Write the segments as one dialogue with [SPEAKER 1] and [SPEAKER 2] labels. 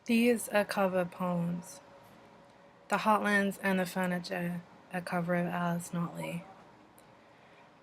[SPEAKER 1] These are cover poems. The Heartlands and the Furniture, a cover of Alice Notley.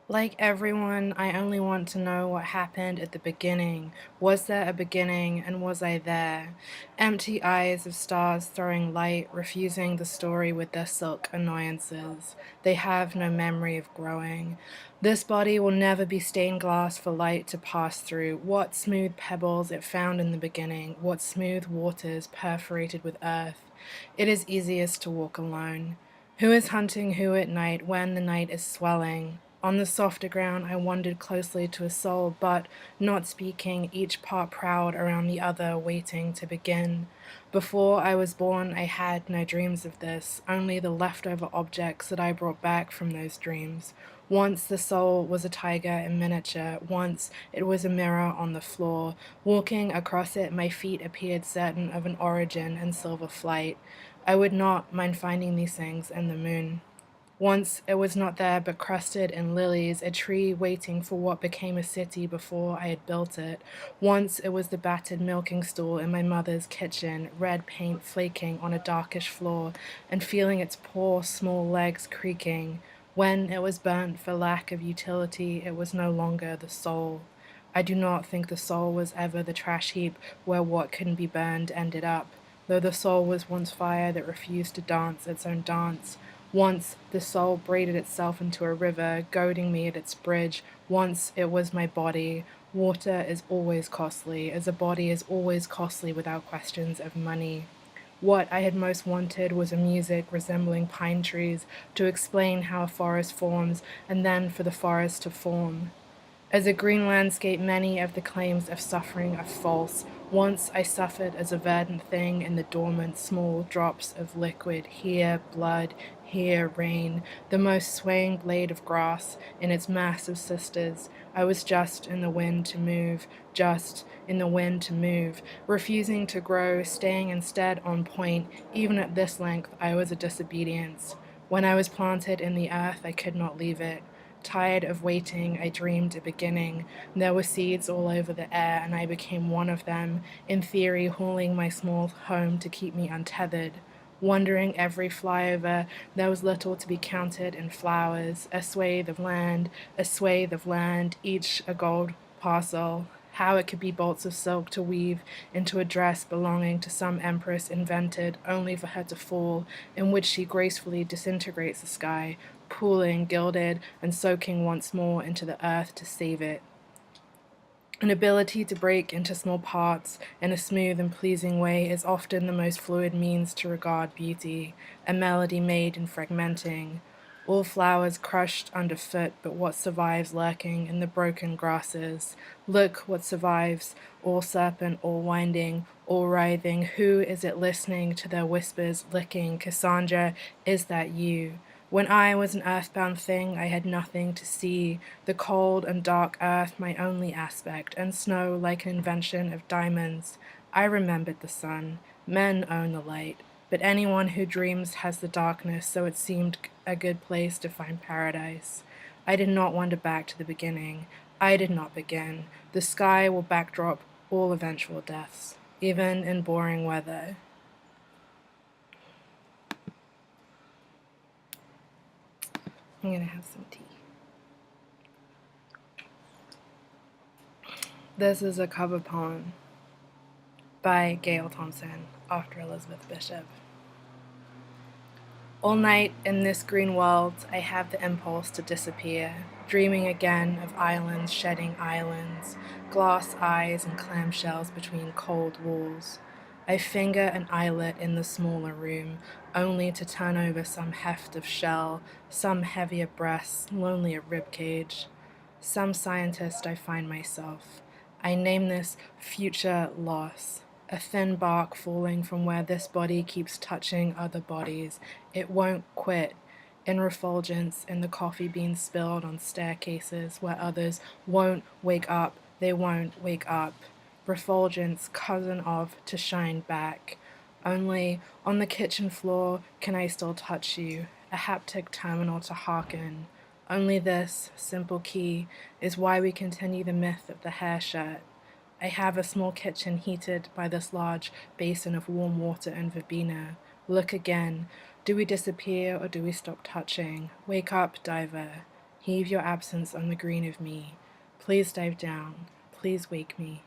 [SPEAKER 1] Like everyone, I only want to know what happened at the beginning. Was there a beginning, and was I there? Empty eyes of stars throwing light, refusing the story with their silk annoyances. They have no memory of growing. This body will never be stained glass for light to pass through. What smooth pebbles it found in the beginning, what smooth waters perforated with earth. It is easiest to walk alone. Who is hunting who at night when the night is swelling? On the softer ground I wandered closely to a soul, but, not speaking, each part proud around the other, waiting to begin. Before I was born I had no dreams of this, only the leftover objects that I brought back from those dreams. Once the soul was a tiger in miniature, once it was a mirror on the floor. Walking across it my feet appeared certain of an origin and silver flight. I would not mind finding these things in the moon. Once it was not there but crusted in lilies, a tree waiting for what became a city before I had built it. Once it was the battered milking stool in my mother's kitchen, red paint flaking on a darkish floor, and feeling its poor small legs creaking. When it was burnt for lack of utility, it was no longer the soul. I do not think the soul was ever the trash heap where what couldn't be burned ended up, though the soul was once fire that refused to dance its own dance. Once the soul braided itself into a river, goading me at its bridge. Once it was my body. Water is always costly, as a body is always costly without questions of money. What I had most wanted was a music resembling pine trees to explain how a forest forms, and then for the forest to form. As a green landscape, many of the claims of suffering are false. Once I suffered as a verdant thing in the dormant small drops of liquid, here blood, here rain, the most swaying blade of grass in its mass of sisters. I was just in the wind to move, just in the wind to move, refusing to grow, staying instead on point. Even at this length, I was a disobedience. When I was planted in the earth, I could not leave it. Tired of waiting, I dreamed a beginning. There were seeds all over the air, and I became one of them, in theory hauling my small home to keep me untethered. Wandering every flyover, there was little to be counted in flowers, a swathe of land, each a gold parcel. How it could be bolts of silk to weave into a dress belonging to some empress invented only for her to fall, in which she gracefully disintegrates the sky, pooling, gilded, and soaking once more into the earth to save it. An ability to break into small parts in a smooth and pleasing way is often the most fluid means to regard beauty, a melody made in fragmenting. All flowers crushed underfoot, but what survives lurking in the broken grasses? Look what survives, all serpent, all winding, all writhing. Who is it listening to their whispers, licking? Cassandra, is that you? When I was an earthbound thing, I had nothing to see, the cold and dark earth my only aspect, and snow like an invention of diamonds. I remembered the sun. Men own the light, but anyone who dreams has the darkness, so it seemed a good place to find paradise. I did not wander back to the beginning. I did not begin. The sky will backdrop all eventual deaths, even in boring weather. I'm gonna have some tea. This is a cover poem by Gail Thompson, after Elizabeth Bishop. All night in this green world, I have the impulse to disappear, dreaming again of islands shedding islands, glass eyes and clamshells between cold walls. I finger an eyelet in the smaller room, only to turn over some heft of shell, some heavier breast, lonelier ribcage. Some scientist I find myself. I name this future loss. A thin bark falling from where this body keeps touching other bodies. It won't quit. In refulgence, in the coffee beans spilled on staircases where others won't wake up. They won't wake up. Refulgence, cousin of to shine back. Only on the kitchen floor can I still touch you, a haptic terminal to hearken. Only this simple key is why we continue the myth of the hair shirt. I have a small kitchen heated by this large basin of warm water and verbena. Look again. Do we disappear or do we stop touching? Wake up, diver. Heave your absence on the green of me. Please dive down. Please wake me.